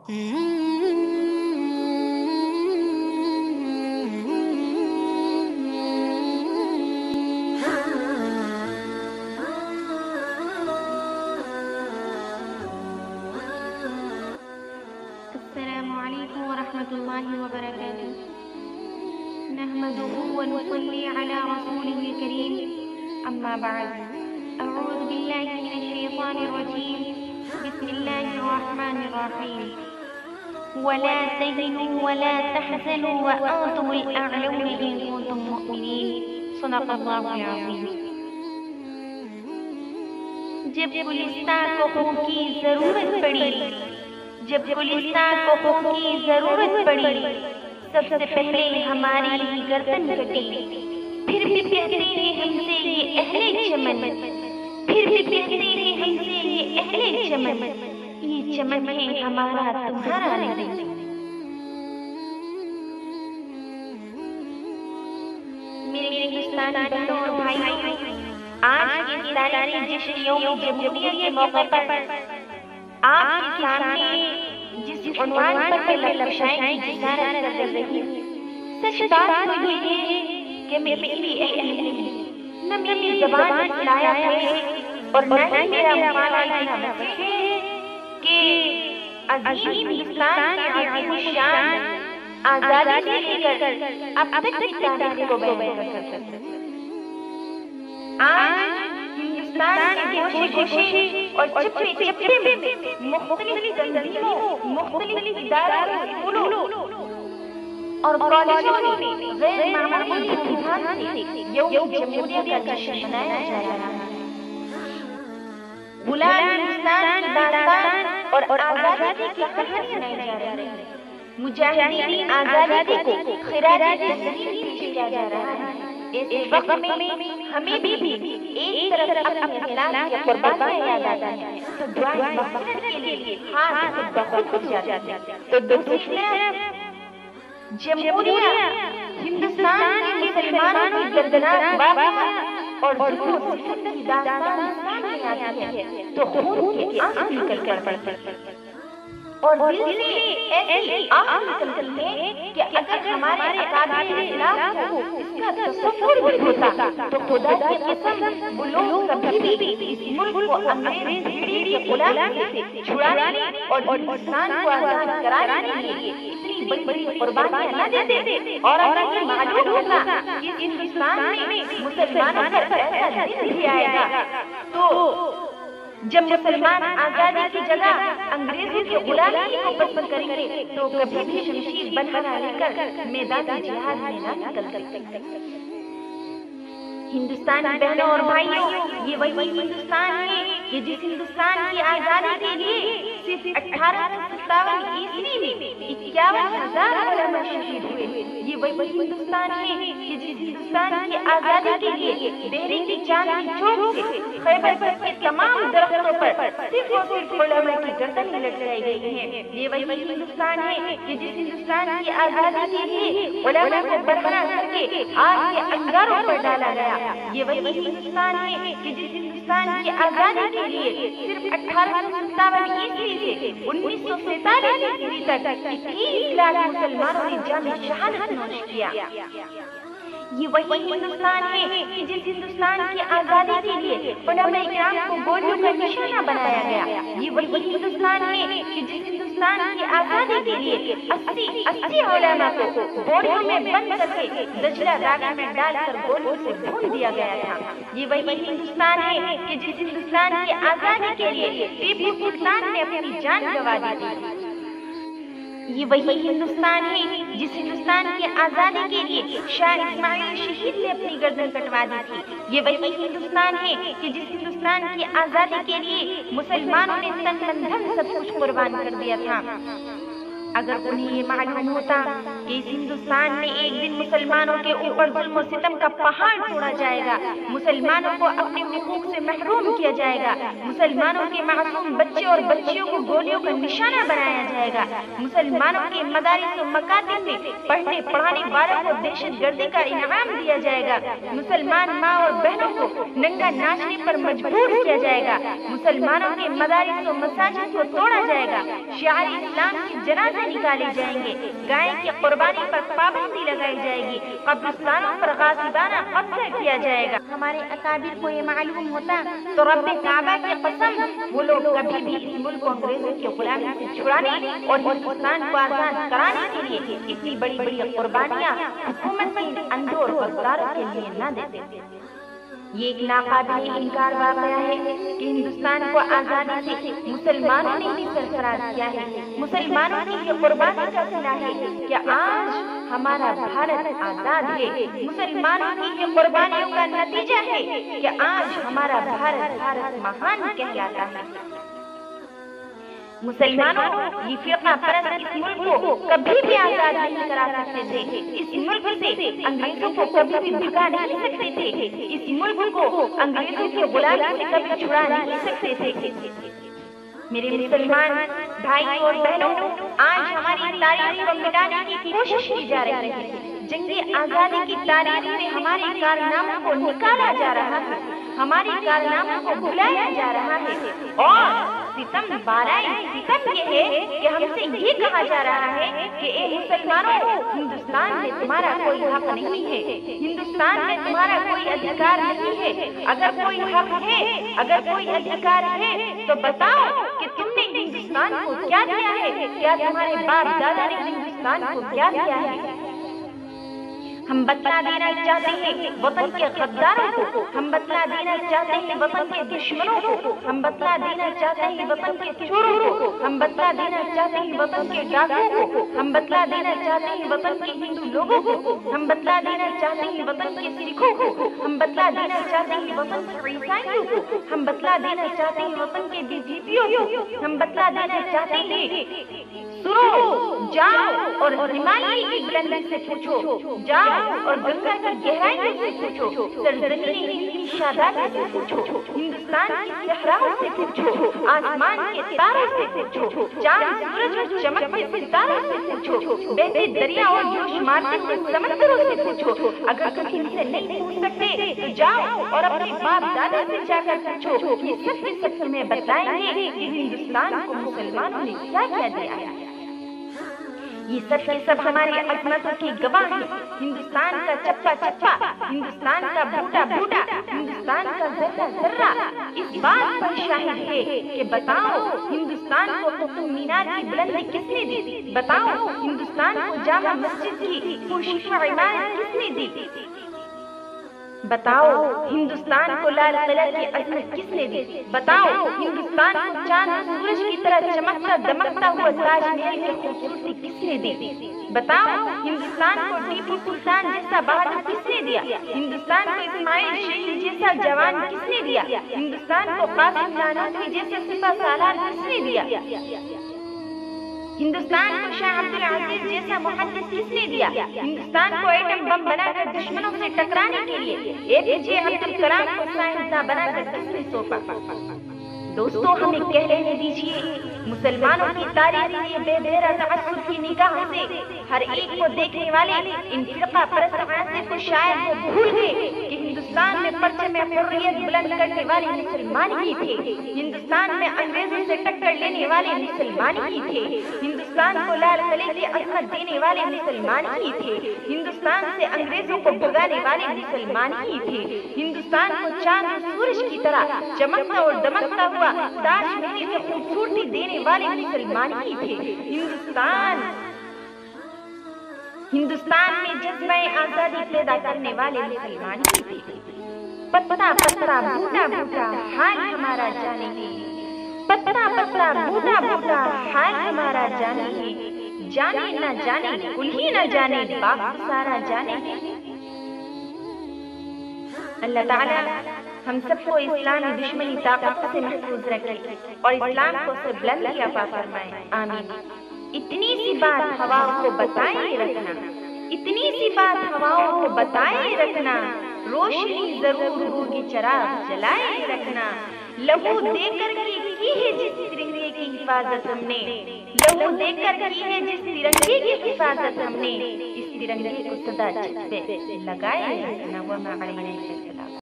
السلام عليكم ورحمة الله وبركاته. نحمده ونصلي على رسوله الكريم. أما بعد، أعوذ بالله من الشيطان الرجيم. بسم الله الرحمن الرحيم. ولا تهنوا ولا تحزنوا وأنتم الأعلون إن كنتم مؤمنين. صدق الله العظيم. جب گلستان کو خون کی ضرورت پڑی، جب گلستان کو خون کی ضرورت پڑی، سب سے پہلے ہماری ہی گردن کٹی. پھر بھی کہتے ہیں ہم سے یہ اہل چمن، پھر بھی کہتے ہیں ہم سے یہ اہل چمن، یہ چمن ہے ہمارا تمہارا نہیں. میرے ہندوستانی بہنوں اور بھائیوں، آج کے تاریخی جشن یوم جمہوریت کے موقع پر آپ کے سامنے جس عنوان پر میں لفشائیں کی جسارت کر رہی ہوں، سچ بات تو یہ ہے کہ میری اہل نہیں، نہ میری زبان لایا ہے اور نہ ہی میرا مالا اتنا مسئلہ ہے کہ عظیم ہندوستان کے عظیم الشان آزادی سے لے کر اب تک کی تاریخ کو بیان کر سکتے. آج ہندوستان کے گوشے گوشے اور چپے چپے میں مختلف تنظیموں، مختلف اداروں، اسکولوں اور کالجوں میں غیر معمولی دھوم دھام سے یوم جمہوریت کا جشن منایا جا رہا ہے. غلام ہندوستان کی داستان اور آزادی کی کہانی سنائی جا رہی ہے. مجاہدین آزادی کو خراج تحسین پیش کیا جا رہا ہے. ایسے وقت میں ہمیں بھی ایک طرف اپنے اسلام کے قربانیاں یاد آتا ہے تو دعائیں مغفرت کے لیے ہاتھ بخود ہو جاتے ہیں. تو دوسری طرف جمہوریہ ہندوستان کے مسلمانوں کی دردناک واقعہ اور ظلم و ستم کی داستان سامنے آتی ہے تو خون کے آنسو نکل کر پڑتے ہیں اور دل سے ایسی آنسو نکلتے ہیں کہ اگر ہمارے اکابر اسلام کو اس کا تصور بھی ہوتا تو خدا کی قسم وہ لوگ کبھی بھی اس ملک کو انگریز بھیڑی کے غلامی سے چھڑانے اور ہندوستان کو آزاد کرانے کے لیے اتنی بڑی بڑی قربانیاں نہ دیتے. اور اگر یہ معلوم ہوتا کہ اس ہندوستان میں مسلمانوں پر ایسا دن بھی آئے گا تو جب مسلمان آزادی کی جگہ انگریزوں کی غلامی کو پسند کریں گے تو کبھی بھی شمشیر بنانا لے کر میدان جہاد میں نہ نکل سکتے. ہندوستانی بہنوں اور بھائیوں، یہ وہی ہندوستان ہے کہ جس ہندوستان کی آزادی کے لیے صرف 1857 عیسوی میں 51,000 علماء شہید ہوئے. یہ وہی ہندوستان ہے کہ جس ہندوستان کی آزادی کے لیے دہلی کی چاندنی چوک سے خیبر تک کے تمام درختوں پر صرف اور صرف علماء کی گردنیں لٹکائی گئی ہیں. یہ وہی ہندوستان ہے کہ جس ہندوستان کی آزادی کے لیے علماء کو برہنہ کر کے آگ کے انگاروں پر ڈالا گیا. یہ وہی ہندوستان ہے کہ جس ہندوستان کی آزادی کے لیے صرف 1857 عیسوی سے 1947 عیسوی تک 21 لاکھ مسلمانوں نے جام شہادت نوش کیا. یہ وہی ہندوستان ہے کہ جس ہندوستان کی آزادی کے لیے علماء کرام کو گولیوں کا نشانہ بنایا گیا. یہ وہی ہندوستان ہے کہ جس ہندوستان کی آزادی کے لیے 80 علماء کو گولیوں میں بند کر کے دجلہ راوی میں ڈال کر گولیوں سے بھون دیا گیا تھا. یہ وہی ہندوستان ہے کہ جس ہندوستان کی آزادی کے لیے ٹیپو سلطان نے اپنی جان گنوا دی تھی. یہ وہی ہندوستان ہے جس ہندوستان کی آزادی کے لیے شاہ اسماعیل شہید نے اپنی گردن کٹوا دی تھی. یہ وہی ہندوستان ہے کہ جس ہندوستان کی آزادی کے لیے مسلمانوں نے تن من دھن سب کچھ قربان کر دیا تھا. اگر انہیں یہ معلوم ہوتا کہ اس ہندوستان میں ایک دن مسلمانوں کے اوپر ظلم و ستم کا پہاڑ توڑا جائے گا، مسلمانوں کو اپنے حقوق سے محروم کیا جائے گا، مسلمانوں کے معصوم بچے اور بچیوں کو گولیوں کا نشانہ بنایا جائے گا، مسلمانوں کے مدارس و مکاتب میں پڑھنے پڑھانے والوں کو دہشت گردی کا انعام دیا جائے گا، مسلمان ماں اور بہنوں کو ننگا ناچنے پر مجبور کیا جائے گا، مسلمانوں کے مدارس و مساجد کو توڑا جائے گا، شعار اسلام کے جنازے نکالے جائیں گے، گائے کی قربانی پر پابندی لگائی جائے گی، قبرستانوں پر غاصبانہ قبضہ کیا جائے گا۔ ہمارے اکابر کو یہ معلوم ہوتا تو رب کعبہ کی قسم وہ لوگ کبھی بھی اس ملک کو انگریزوں کی غلامی سے چھڑانے اور ہندوستان کو آزاد کرانے کے لیے اتنی بڑی بڑی قربانیاں حکومت کے اندھوں اور غداروں کے لیے نہ دیتے۔ یہ ایک ناقابل انکار واقعہ ہے کہ ہندوستان کو آزادی سے مسلمانوں نے ہی سرفراز کیا ہے، مسلمانوں کی یہ قربانی کا صلہ ہے کہ آج ہمارا بھارت آزاد ہے، مسلمانوں کی یہ قربانیوں کا نتیجہ ہے کہ آج ہمارا بھارت مہان کہلاتا ہے۔ مسلمانوں یہ فرقہ پرست اس ملک کو کبھی بھی آزاد نہیں کرا سکتے تھے، اس ملک سے انگریزوں کو کبھی بھی بھگا نہیں سکتے تھے، اس ملک کو انگریزوں کی غلامی سے کبھی چھڑا نہیں سکتے تھے۔ میرے مسلمان بھائی اور بہنوں، آج ہماری تاریخ کو مٹانے کی کوشش کی جا رہی ہے، جنگ آزادی کی تاریخ سے ہمارے کارناموں کو نکالا جا رہا ہے، ہمارے کارناموں کو بھلایا جا رہا ہے، اور ستم بالائے ستم یہ ہے کہ ہم سے یہ کہا جا رہا ہے کہ اے مسلمانوں، ہندوستان میں تمہارا کوئی حق نہیں ہے، ہندوستان میں تمہارا کوئی ادھیکار نہیں ہے، اگر کوئی حق ہے، اگر کوئی ادھیکار ہے تو بتاؤ کہ تم نے ہندوستان کو کیا دیا ہے، کیا تمہارے باپ دادا نے ہندوستان کو کیا دیا ہے؟ ہم بتلا دینا چاہتے ہیں وطن کے غداروں کو، ہم بتلا دینا چاہتے ہیں وطن کے دشمنوں کو، ہم بتلا دینا چاہتے ہیں وطن کے چوروں کو، ہم بتلا دینا چاہتے ہیں وطن کے ڈاکوؤں کو، ہم بتلا دینا چاہتے ہیں وطن کے ہندو لوگوں کو، ہم بتلا دینا چاہتے ہیں وطن کے سکھوں کو، ہم بتلا دینا چاہتے ہیں وطن کے عیسائیوں کو، ہم بتلا دینا چاہتے ہیں وطن کے BJPیوں کو، ہم بتلا دینا چاہتے ہیں سنو، جاؤ اور ہمالیہ کی بلندی سے پوچھو، جاؤ اور گنگا کی گہرائی سے پوچھو، سرزمین ہند کی شادابی سے پوچھو، ہندوستان کی صحراؤں سے پوچھو، آسمان کے تاروں سے پوچھو، چاند سورج اور چمکتے ستاروں سے پوچھو، بہتے دریا اور جوش مارتے ہوئے سمندروں سے پوچھو۔ اگر کبھی ان سے نہیں پوچھ سکتے تو جاؤ اور اپنے باپ دادا سے جا کر پوچھو، یہ سب کے سب تمہیں بتائیں گے کہ ہندوستان کو مسلمانوں نے کیا کیا دیا ہے۔ یہ سب کے سب ہماری عظمتوں کی گواہ ہیں، ہندوستان کا چپا چپا، ہندوستان کا بھوٹا بھوٹا، ہندوستان کا ذرہ ذرہ اس بات پر شاہد ہے کہ بتاؤ ہندوستان کو قطب مینار کی بلندی کس نے دی، بتاؤ ہندوستان کو جامع مسجد کی پرشکوہ عمارت کس نے دی، بتاؤ ہندوستان کو لال قلعہ کی عظمت کس نے دی، بتاؤ ہندوستان کو چاند سورج کی طرح چمکتا دمکتا ہوا تاج محل کی خوبصورتی کس نے دی، بتاؤ ہندوستان کو ٹیپو سلطان جیسا بہادر کس نے دیا، ہندوستان کو اسماعیل شیخ جیسا جوان کس نے دیا، ہندوستان کو قاسم نانوتوی جیسا سپہ سالار کس نے دیا، ہندوستان کو شاہ عبد العزیز جیسا محدث کس نے دیا، ہندوستان کو ایٹم بم بنا کر دشمنوں سے ٹکرانے کے لیے APJ عبد الکلام کو سائنسداں بنا کر کس نے سونپا۔ دوستو ہمیں کہہ لینے دیجیے، مسلمانوں کی تاریخ سے بے بہرا تعصب کی نگاہ سے ہر ایک کو دیکھنے والے ان فرقہ پرست عناصر کو شاید وہ بھول گئے کہ ہندوستان میں پرچم حریت بلند کرنے والے مسلمان ہی تھے، ہندوستان میں انگریزوں سے ٹکر لینے والے مسلمان ہی تھے، ہندوستان کو لال قلعے کی عظمت دینے والے مسلمان ہی تھے، ہندوستان سے انگریزوں کو بھگانے والے مسلمان ہی تھے، ہندوستان کو چاند اور سورج کی طرح چمکتا اور دمکتا ہوا تاج محل کی خوبصورتی دینے والے مسلمان ہی تھے، ہندوستان میں جذبہ آزادی پیدا کرنے والے مسلمان ہی تھے۔ پتا پتا بوٹا بوٹا حال ہمارا جانے گے، پتا پتا بوٹا بوٹا حال ہمارا جانے گے، جانے نہ جانے کل ہی نہ جانے باپ سارا جانے گے۔ اللہ تعالیٰ ہم سب کو اسلامی دشمنی طاقت سے محفوظ رکھے اور اسلام کو سے بلند عطا فرمائے، آمین۔ اتنی سی بات ہواؤں کو بتائے رکھنا، اتنی سی بات ہواؤں کو بتائے رکھنا، روشنی ضرور ہوگی چراغ جلائے رکھنا، لہو دے کر کی ہے جس ترنگے کی حفاظت ہم نے، لہو دے کر کی ہے جس ترنگے کی حفاظت ہم نے، اس ترنگے کو سدا چھت پہ لگائے رکھنا۔ وما علینا الا البلاغ۔